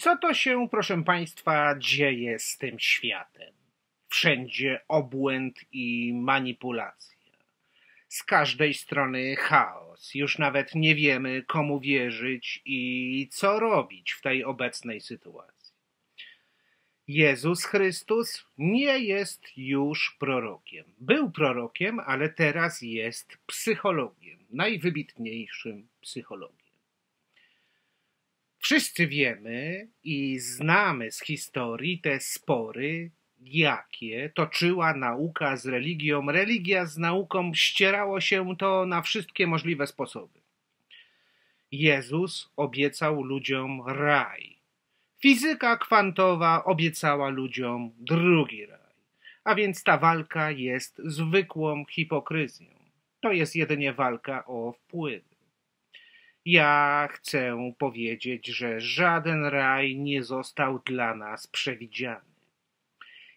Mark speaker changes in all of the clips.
Speaker 1: Co to się, proszę Państwa, dzieje z tym światem? Wszędzie obłęd i manipulacja. Z każdej strony chaos. Już nawet nie wiemy, komu wierzyć i co robić w tej obecnej sytuacji. Jezus Chrystus nie jest już prorokiem. Był prorokiem, ale teraz jest psychologiem. Najwybitniejszym psychologiem. Wszyscy wiemy i znamy z historii te spory, jakie toczyła nauka z religią. Religia z nauką, ścierało się to na wszystkie możliwe sposoby. Jezus obiecał ludziom raj. Fizyka kwantowa obiecała ludziom drugi raj. A więc ta walka jest zwykłą hipokryzją. To jest jedynie walka o wpływy. Ja chcę powiedzieć, że żaden raj nie został dla nas przewidziany.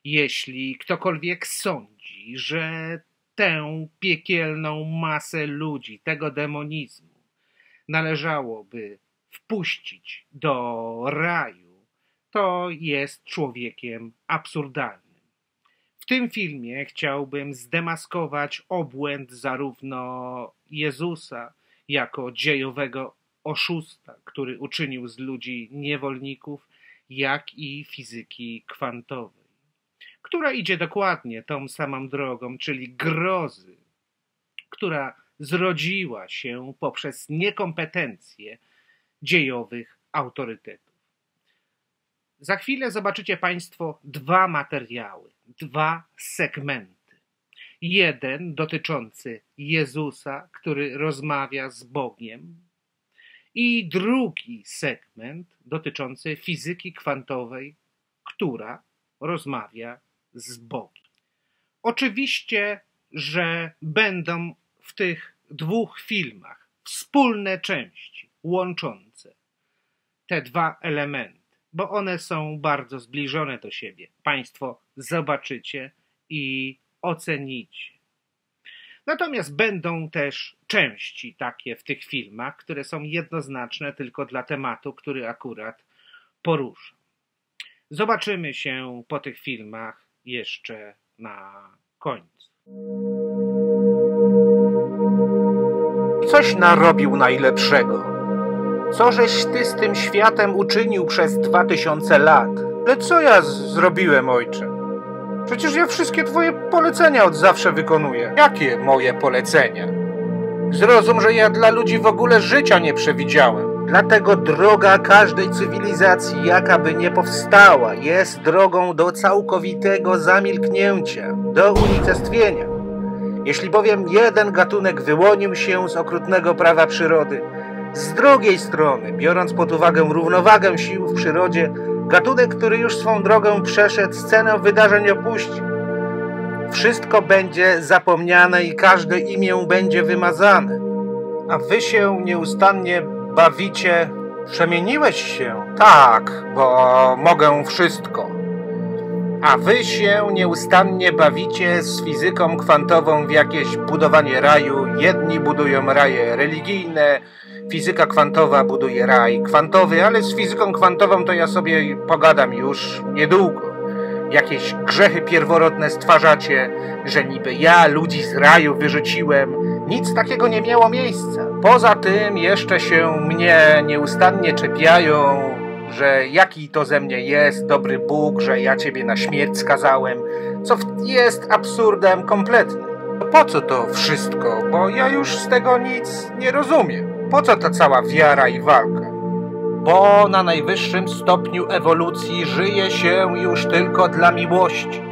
Speaker 1: Jeśli ktokolwiek sądzi, że tę piekielną masę ludzi, tego demonizmu należałoby wpuścić do raju, to jest człowiekiem absurdalnym. W tym filmie chciałbym zdemaskować obłęd zarówno Jezusa jako dziejowego oszusta, który uczynił z ludzi niewolników, jak i fizyki kwantowej, która idzie dokładnie tą samą drogą, czyli grozy, która zrodziła się poprzez niekompetencje dziejowych autorytetów. Za chwilę zobaczycie Państwo dwa materiały, dwa segmenty. Jeden dotyczący Jezusa, który rozmawia z Bogiem, i drugi segment dotyczący fizyki kwantowej, która rozmawia z Bogiem. Oczywiście, że będą w tych dwóch filmach wspólne części łączące te dwa elementy, bo one są bardzo zbliżone do siebie. Państwo zobaczycie i ocenicie. Natomiast będą też części takie w tych filmach, które są jednoznaczne tylko dla tematu, który akurat poruszam. Zobaczymy się po tych filmach jeszcze na końcu. Coś narobił najlepszego. Co żeś ty z tym światem uczynił przez 2000 lat? Ale co ja zrobiłem, ojcze? Przecież ja wszystkie twoje polecenia od zawsze wykonuję. Jakie moje polecenia? Zrozum, że ja dla ludzi w ogóle życia nie przewidziałem. Dlatego droga każdej cywilizacji, jaka by nie powstała, jest drogą do całkowitego zamilknięcia, do unicestwienia. Jeśli bowiem jeden gatunek wyłonił się z okrutnego prawa przyrody, z drugiej strony, biorąc pod uwagę równowagę sił w przyrodzie, gatunek, który już swą drogę przeszedł, scenę wydarzeń opuścił. Wszystko będzie zapomniane i każde imię będzie wymazane. A wy się nieustannie bawicie. Przemieniłeś się? Tak, bo mogę wszystko. A wy się nieustannie bawicie z fizyką kwantową w jakieś budowanie raju. Jedni budują raje religijne, fizyka kwantowa buduje raj kwantowy, ale z fizyką kwantową to ja sobie pogadam już niedługo. Jakieś grzechy pierworodne stwarzacie, że niby ja ludzi z raju wyrzuciłem. Nic takiego nie miało miejsca. Poza tym jeszcze się mnie nieustannie czepiają, że jaki to ze mnie jest dobry Bóg, że ja ciebie na śmierć skazałem, co jest absurdem kompletnym. Po co to wszystko? Bo ja już z tego nic nie rozumiem. Po co ta cała wiara i walka? Bo na najwyższym stopniu ewolucji żyje się już tylko dla miłości,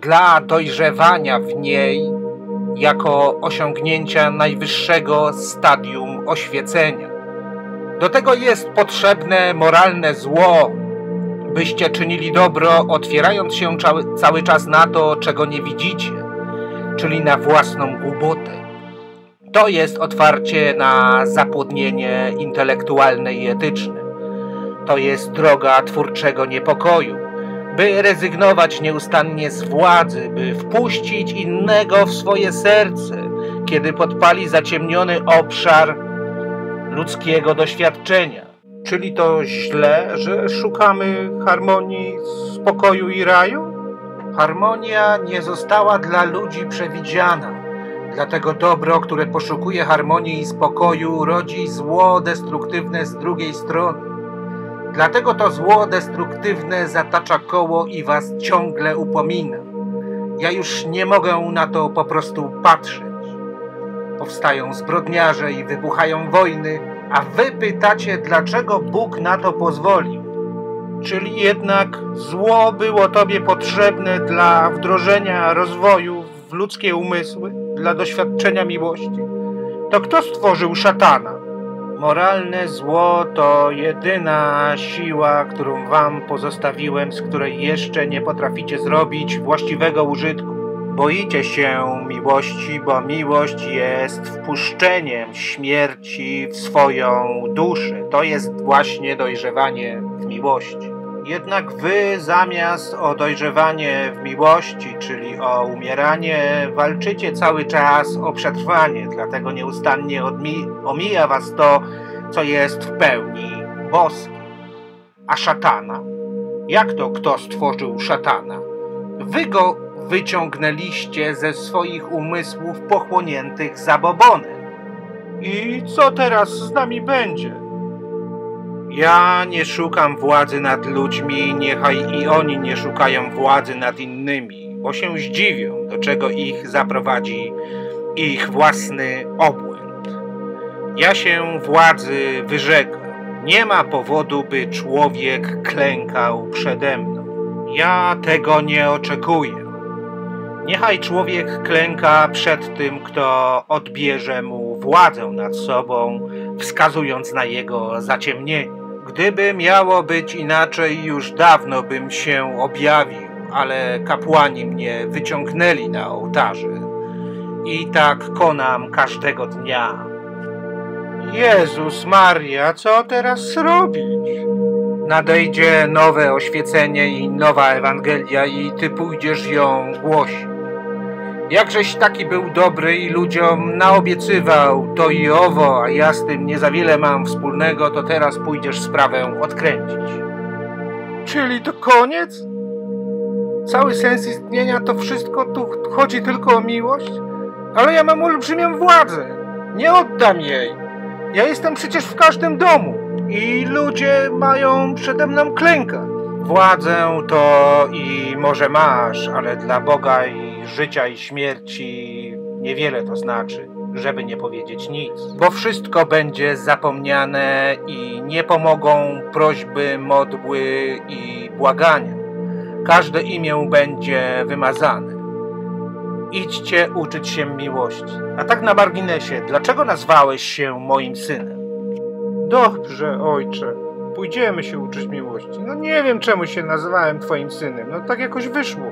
Speaker 1: dla dojrzewania w niej jako osiągnięcia najwyższego stadium oświecenia. Do tego jest potrzebne moralne zło, byście czynili dobro, otwierając się cały czas na to, czego nie widzicie, czyli na własną głupotę. To jest otwarcie na zapłodnienie intelektualne i etyczne. To jest droga twórczego niepokoju, by rezygnować nieustannie z władzy, by wpuścić innego w swoje serce, kiedy podpali zaciemniony obszar ludzkiego doświadczenia. Czyli to źle, że szukamy harmonii, spokoju i raju? Harmonia nie została dla ludzi przewidziana. Dlatego dobro, które poszukuje harmonii i spokoju, rodzi zło destruktywne z drugiej strony. Dlatego to zło destruktywne zatacza koło i was ciągle upomina. Ja już nie mogę na to po prostu patrzeć. Powstają zbrodniarze i wybuchają wojny, a wy pytacie, dlaczego Bóg na to pozwolił. Czyli jednak zło było tobie potrzebne dla wdrożenia rozwoju w ludzkie umysły, dla doświadczenia miłości. To kto stworzył szatana? Moralne zło to jedyna siła, którą wam pozostawiłem, z której jeszcze nie potraficie zrobić właściwego użytku. Boicie się miłości, bo miłość jest wpuszczeniem śmierci w swoją duszę. To jest właśnie dojrzewanie w miłości. Jednak wy zamiast o dojrzewanie w miłości, czyli o umieranie, walczycie cały czas o przetrwanie. Dlatego nieustannie omija was to, co jest w pełni boskie. A szatana? Jak to kto stworzył szatana? Wy go wyciągnęliście ze swoich umysłów pochłoniętych zabobonem. I co teraz z nami będzie? Ja nie szukam władzy nad ludźmi, niechaj i oni nie szukają władzy nad innymi, bo się zdziwią, do czego ich zaprowadzi ich własny obłęd. Ja się władzy wyrzekam. Nie ma powodu, by człowiek klękał przede mną. Ja tego nie oczekuję. Niechaj człowiek klęka przed tym, kto odbierze mu władzę nad sobą, wskazując na jego zaciemnienie. Gdyby miało być inaczej, już dawno bym się objawił, ale kapłani mnie wyciągnęli na ołtarze. I tak konam każdego dnia. Jezus Maria, co teraz robić? Nadejdzie nowe oświecenie i nowa Ewangelia i ty pójdziesz ją głosić. Jakżeś taki był dobry i ludziom naobiecywał to i owo, a ja z tym nie za wiele mam wspólnego, to teraz pójdziesz sprawę odkręcić. Czyli to koniec? Cały sens istnienia to wszystko, tu chodzi tylko o miłość? Ale ja mam olbrzymią władzę. Nie oddam jej. Ja jestem przecież w każdym domu i ludzie mają przede mną klękać. Władzę to i może masz, ale dla Boga i życia i śmierci niewiele to znaczy, żeby nie powiedzieć nic. Bo wszystko będzie zapomniane i nie pomogą prośby, modły i błagania. Każde imię będzie wymazane. Idźcie uczyć się miłości. A tak na marginesie, dlaczego nazwałeś się moim synem? Dobrze, ojcze. Pójdziemy się uczyć miłości. No nie wiem, czemu się nazywałem twoim synem. No tak jakoś wyszło.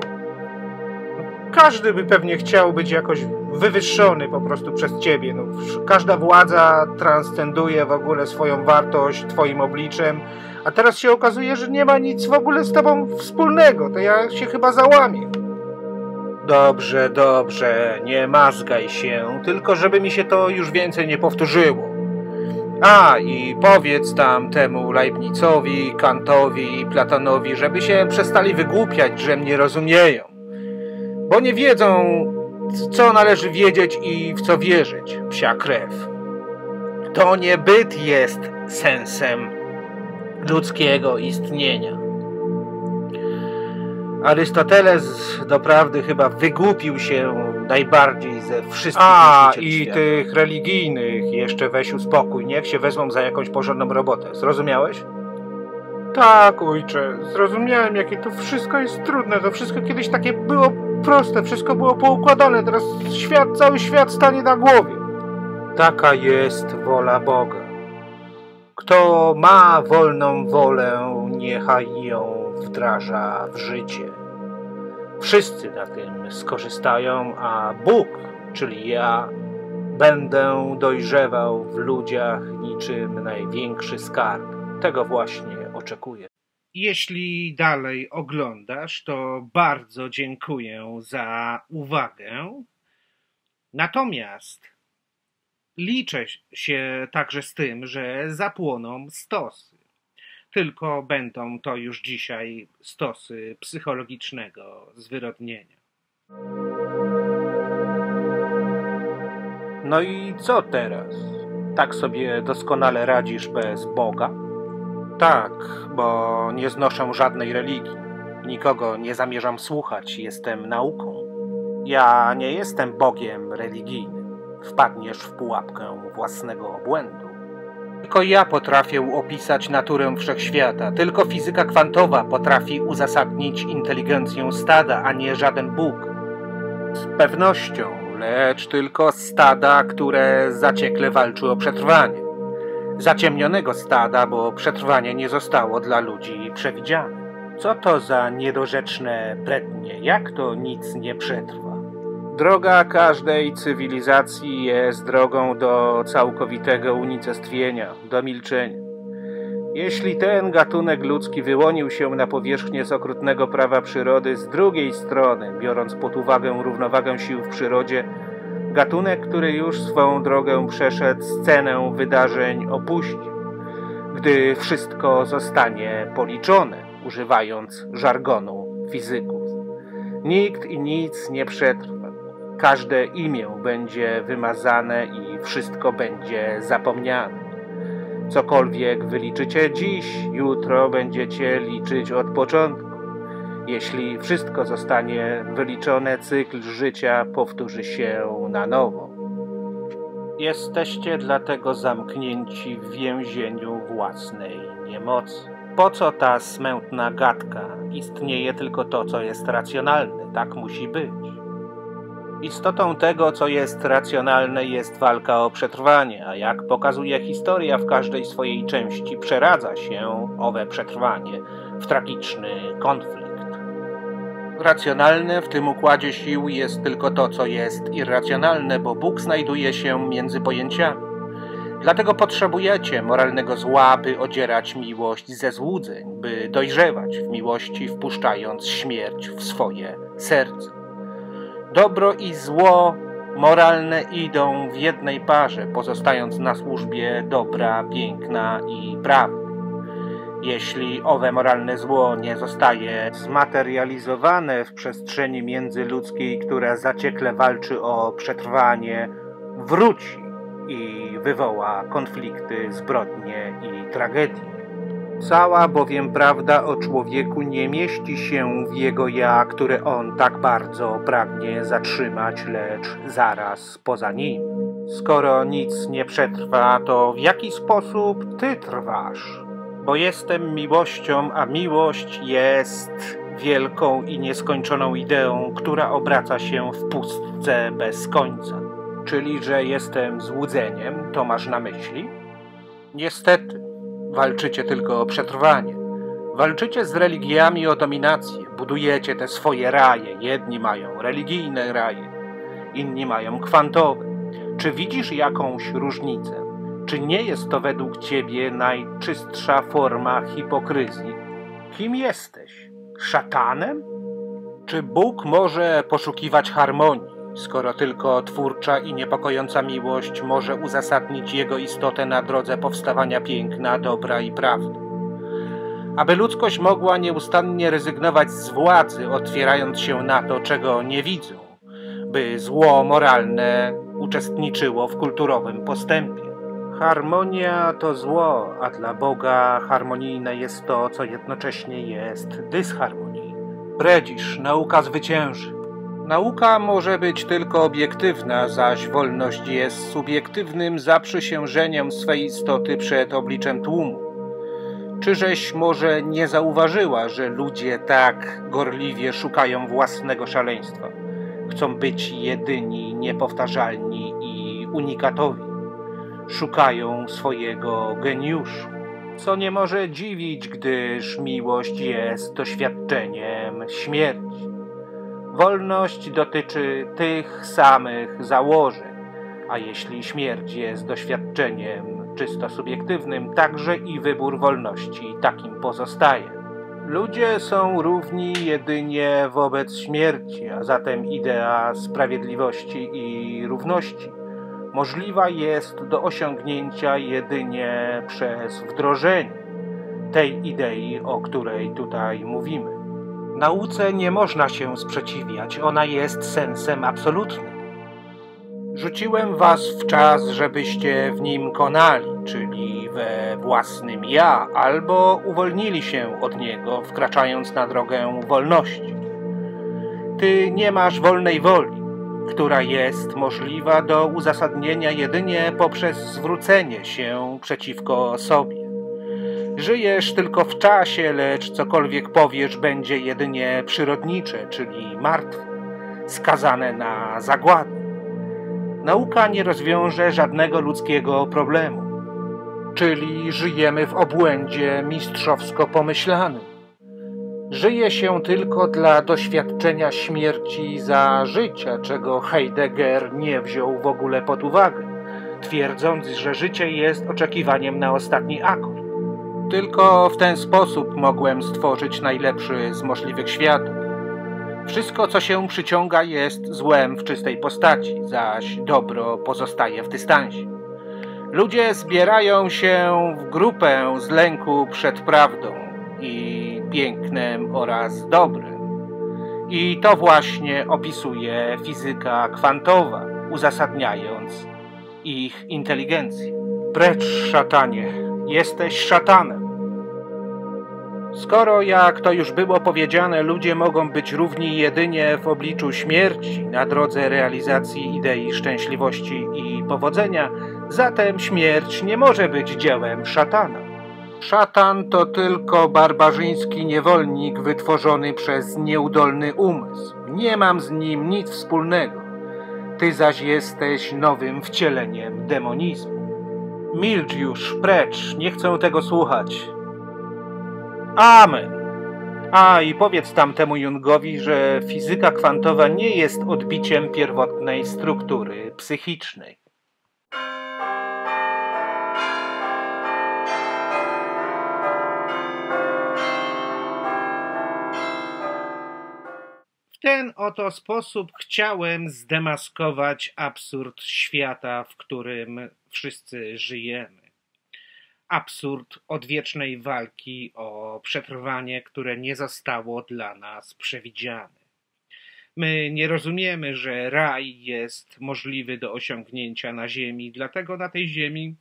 Speaker 1: No, każdy by pewnie chciał być jakoś wywyższony po prostu przez ciebie. No, każda władza transcenduje w ogóle swoją wartość twoim obliczem. A teraz się okazuje, że nie ma nic w ogóle z tobą wspólnego. To ja się chyba załamię. Dobrze, dobrze. Nie mazgaj się. Tylko żeby mi się to już więcej nie powtórzyło. A, i powiedz tam temu Leibnizowi, Kantowi i Platonowi, żeby się przestali wygłupiać, że mnie rozumieją. Bo nie wiedzą, co należy wiedzieć i w co wierzyć, psia krew. To nie byt jest sensem ludzkiego istnienia. Arystoteles doprawdy chyba wygłupił się najbardziej ze wszystkich. A, i tych religijnych jeszcze weź uspokój, niech się wezmą za jakąś porządną robotę. Zrozumiałeś? Tak, ojcze, zrozumiałem, jakie to wszystko jest trudne. To wszystko kiedyś takie było proste, wszystko było poukładane. Teraz cały świat stanie na głowie. Taka jest wola Boga. Kto ma wolną wolę, niechaj ją wdraża w życie. Wszyscy na tym skorzystają, a Bóg, czyli ja, będę dojrzewał w ludziach niczym największy skarb. Tego właśnie oczekuję. Jeśli dalej oglądasz, to bardzo dziękuję za uwagę. Natomiast liczę się także z tym, że zapłoną stosy. tylko będą to już dzisiaj stosy psychologicznego zwyrodnienia. No i co teraz? Tak sobie doskonale radzisz bez Boga? Tak, bo nie znoszę żadnej religii. Nikogo nie zamierzam słuchać, jestem nauką. Ja nie jestem Bogiem religijnym. Wpadniesz w pułapkę własnego obłędu. Tylko ja potrafię opisać naturę wszechświata. Tylko fizyka kwantowa potrafi uzasadnić inteligencję stada, a nie żaden Bóg. Z pewnością, lecz tylko stada, które zaciekle walczy o przetrwanie. Zaciemnionego stada, bo przetrwanie nie zostało dla ludzi przewidziane. Co to za niedorzeczne brednie? Jak to nic nie przetrwa? Droga każdej cywilizacji jest drogą do całkowitego unicestwienia, do milczenia. Jeśli ten gatunek ludzki wyłonił się na powierzchnię z okrutnego prawa przyrody, z drugiej strony, biorąc pod uwagę równowagę sił w przyrodzie, gatunek, który już swą drogę przeszedł, scenę wydarzeń opuści, gdy wszystko zostanie policzone, używając żargonu fizyków. Nikt i nic nie przetrwa. Każde imię będzie wymazane i wszystko będzie zapomniane. Cokolwiek wyliczycie dziś, jutro będziecie liczyć od początku. Jeśli wszystko zostanie wyliczone, cykl życia powtórzy się na nowo. Jesteście dlatego zamknięci w więzieniu własnej niemocy. Po co ta smętna gadka? Istnieje tylko to, co jest racjonalne. Tak musi być. Istotą tego, co jest racjonalne, jest walka o przetrwanie, a jak pokazuje historia, w każdej swojej części przeradza się owe przetrwanie w tragiczny konflikt. Racjonalne w tym układzie sił jest tylko to, co jest irracjonalne, bo Bóg znajduje się między pojęciami. Dlatego potrzebujecie moralnego zła, by odzierać miłość ze złudzeń, by dojrzewać w miłości, wpuszczając śmierć w swoje serce. Dobro i zło moralne idą w jednej parze, pozostając na służbie dobra, piękna i prawdy. Jeśli owe moralne zło nie zostaje zmaterializowane w przestrzeni międzyludzkiej, która zaciekle walczy o przetrwanie, wróci i wywoła konflikty, zbrodnie i tragedie. Cała bowiem prawda o człowieku nie mieści się w jego ja, które on tak bardzo pragnie zatrzymać, lecz zaraz poza nim. Skoro nic nie przetrwa, to w jaki sposób ty trwasz? Bo jestem miłością, a miłość jest wielką i nieskończoną ideą, która obraca się w pustce bez końca. Czyli, że jestem złudzeniem, to masz na myśli? Niestety, walczycie tylko o przetrwanie. Walczycie z religiami o dominację, budujecie te swoje raje. Jedni mają religijne raje, inni mają kwantowe. Czy widzisz jakąś różnicę? Czy nie jest to według ciebie najczystsza forma hipokryzji? Kim jesteś? Szatanem? Czy Bóg może poszukiwać harmonii, skoro tylko twórcza i niepokojąca miłość może uzasadnić jego istotę na drodze powstawania piękna, dobra i prawdy? Aby ludzkość mogła nieustannie rezygnować z władzy, otwierając się na to, czego nie widzą, by zło moralne uczestniczyło w kulturowym postępie. Harmonia to zło, a dla Boga harmonijne jest to, co jednocześnie jest dysharmonijne. Bredzisz, nauka zwycięży. Nauka może być tylko obiektywna, zaś wolność jest subiektywnym zaprzysiężeniem swej istoty przed obliczem tłumu. Czyżeś może nie zauważyła, że ludzie tak gorliwie szukają własnego szaleństwa? Chcą być jedyni, niepowtarzalni i unikatowi. Szukają swojego geniuszu, co nie może dziwić, gdyż miłość jest doświadczeniem śmierci. Wolność dotyczy tych samych założeń, a jeśli śmierć jest doświadczeniem czysto subiektywnym, także i wybór wolności takim pozostaje. Ludzie są równi jedynie wobec śmierci, a zatem idea sprawiedliwości i równości możliwa jest do osiągnięcia jedynie przez wdrożenie tej idei, o której tutaj mówimy. Nauce nie można się sprzeciwiać, ona jest sensem absolutnym. Rzuciłem was w czas, żebyście w nim konali, czyli we własnym ja, albo uwolnili się od niego, wkraczając na drogę wolności. Ty nie masz wolnej woli, która jest możliwa do uzasadnienia jedynie poprzez zwrócenie się przeciwko sobie. Żyjesz tylko w czasie, lecz cokolwiek powiesz będzie jedynie przyrodnicze, czyli martwe, skazane na zagładę. Nauka nie rozwiąże żadnego ludzkiego problemu, czyli żyjemy w obłędzie mistrzowsko pomyślanym. Żyje się tylko dla doświadczenia śmierci za życia, czego Heidegger nie wziął w ogóle pod uwagę, twierdząc, że życie jest oczekiwaniem na ostatni akord. Tylko w ten sposób mogłem stworzyć najlepszy z możliwych światów. Wszystko, co się przyciąga, jest złem w czystej postaci, zaś dobro pozostaje w dystansie. Ludzie zbierają się w grupę z lęku przed prawdą i pięknem oraz dobrem. I to właśnie opisuje fizyka kwantowa, uzasadniając ich inteligencję. Precz, szatanie, jesteś szatanem. Skoro, jak to już było powiedziane, ludzie mogą być równi jedynie w obliczu śmierci na drodze realizacji idei szczęśliwości i powodzenia, zatem śmierć nie może być dziełem szatana. Szatan to tylko barbarzyński niewolnik wytworzony przez nieudolny umysł. Nie mam z nim nic wspólnego. Ty zaś jesteś nowym wcieleniem demonizmu. Milcz już, precz, nie chcę tego słuchać. Amen. A i powiedz tamtemu Jungowi, że fizyka kwantowa nie jest odbiciem pierwotnej struktury psychicznej. W ten oto sposób chciałem zdemaskować absurd świata, w którym wszyscy żyjemy. Absurd odwiecznej walki o przetrwanie, które nie zostało dla nas przewidziane. My nie rozumiemy, że raj jest możliwy do osiągnięcia na ziemi, dlatego na tej ziemi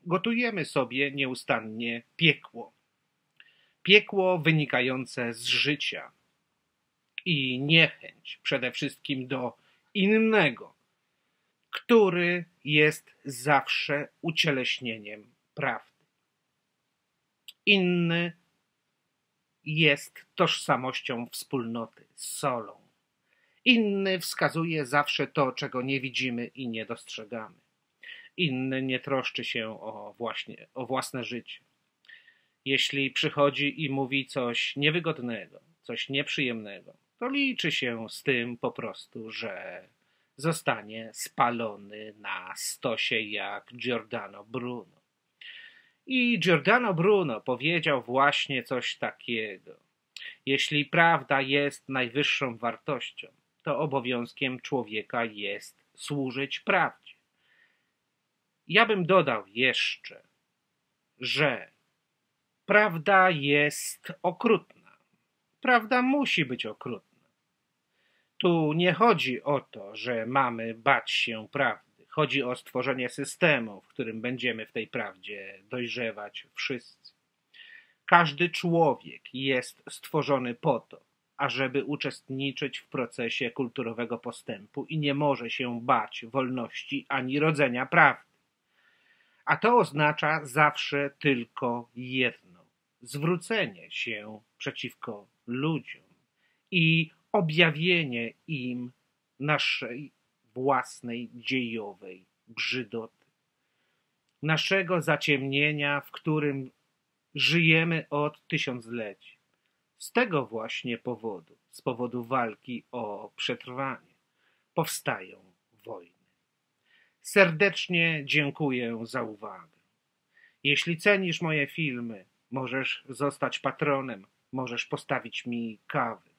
Speaker 1: gotujemy sobie nieustannie piekło. Piekło wynikające z życia i niechęć przede wszystkim do innego, który jest zawsze ucieleśnieniem prawdy. Inny jest tożsamością wspólnoty, solą. Inny wskazuje zawsze to, czego nie widzimy i nie dostrzegamy. Inny nie troszczy się o własne życie. Jeśli przychodzi i mówi coś niewygodnego, coś nieprzyjemnego, to liczy się z tym po prostu, że zostanie spalony na stosie jak Giordano Bruno. I Giordano Bruno powiedział właśnie coś takiego. Jeśli prawda jest najwyższą wartością, to obowiązkiem człowieka jest służyć prawdzie. Ja bym dodał jeszcze, że prawda jest okrutna. Prawda musi być okrutna. Tu nie chodzi o to, że mamy bać się prawdy. Chodzi o stworzenie systemu, w którym będziemy w tej prawdzie dojrzewać wszyscy. Każdy człowiek jest stworzony po to, ażeby uczestniczyć w procesie kulturowego postępu i nie może się bać wolności ani rodzenia prawdy. A to oznacza zawsze tylko jedno: zwrócenie się przeciwko ludziom i objawienie im naszej własnej dziejowej brzydoty, naszego zaciemnienia, w którym żyjemy od tysiącleci. Z tego właśnie powodu, z powodu walki o przetrwanie, powstają wojny. Serdecznie dziękuję za uwagę. Jeśli cenisz moje filmy, możesz zostać patronem, możesz postawić mi kawę.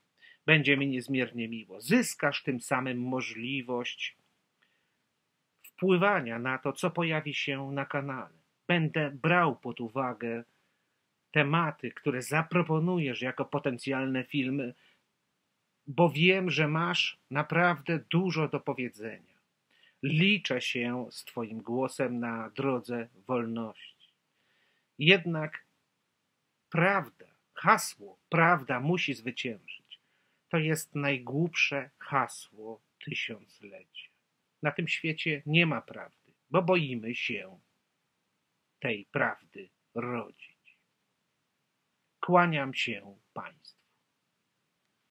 Speaker 1: Będzie mi niezmiernie miło. Zyskasz tym samym możliwość wpływania na to, co pojawi się na kanale. Będę brał pod uwagę tematy, które zaproponujesz jako potencjalne filmy, bo wiem, że masz naprawdę dużo do powiedzenia. Liczę się z Twoim głosem na drodze wolności. Jednak prawda, hasło prawda musi zwyciężyć. To jest najgłupsze hasło tysiąclecia. Na tym świecie nie ma prawdy, bo boimy się tej prawdy rodzić. Kłaniam się Państwu.